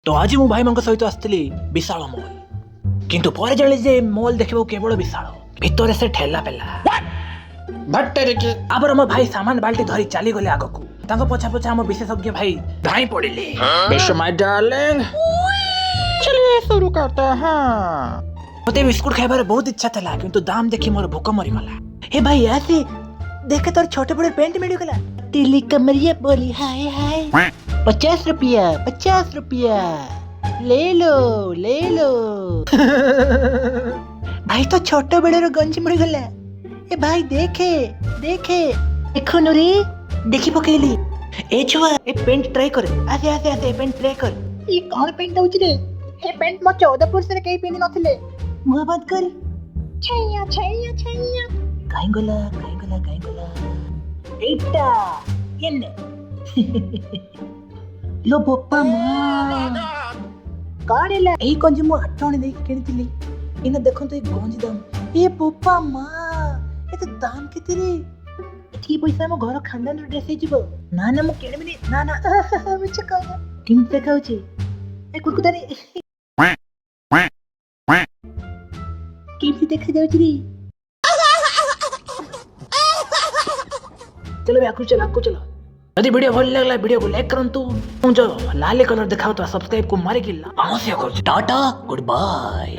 तो आज मु भाई मान सहित आसली विशाल मॉल किंतु पर जानी जे मॉल देखबो केवल विशाल भितर से ठेला पेला भट्टेरे के आबर मो भाई सामान बाल्टी धरी चली गले आगकू तांको पछा पछा हम विशेषज्ञ भाई धाई पड़िले बेशो माय डार्लिंग चलिए शुरू करते हैं। मते बिस्कुट खाइबार बहुत इच्छा था किंतु दाम देखि मोर भूख मरी गला। हे भाई ऐसे देखे तोर छोटे बड़े पेंट मिल गला तिली कमरिया बोली हाय हाय 50 रुपया ले लो भाई तो छोटे बड़े रो गंजी मिल गला। ए भाई देखे देखो रे देखी पकेली ए छुआ ए पेंट ट्राई कर आसे पेंट ट्राई कर। ये कौन पेंट होउछ रे ए पेंट मो 14 पुरुष रे कई पिनि नथिले मुह बात कर छैया काई गला एटा येने लो बोपा मा काडेला एई कंजी मो 8 आने देख किनितिली इने देखो तो ए गंजी दाम ए बोपा मा ए तो दाम केते रे एठी पैसा मो घर खानदान रे ड्रेस हिजिबो ना मो केणबिनी ना मिछ कहना किम देखाउची ए कुरकुता रे किम देखा जाउची रे चलो आकु चलो यदि वीडियो भल लगला वीडियो को लाइक करंतु जो लाल कलर दिखाओ तो सब्सक्राइब को मारे किल्ला अवश्य करो। Tata good bye.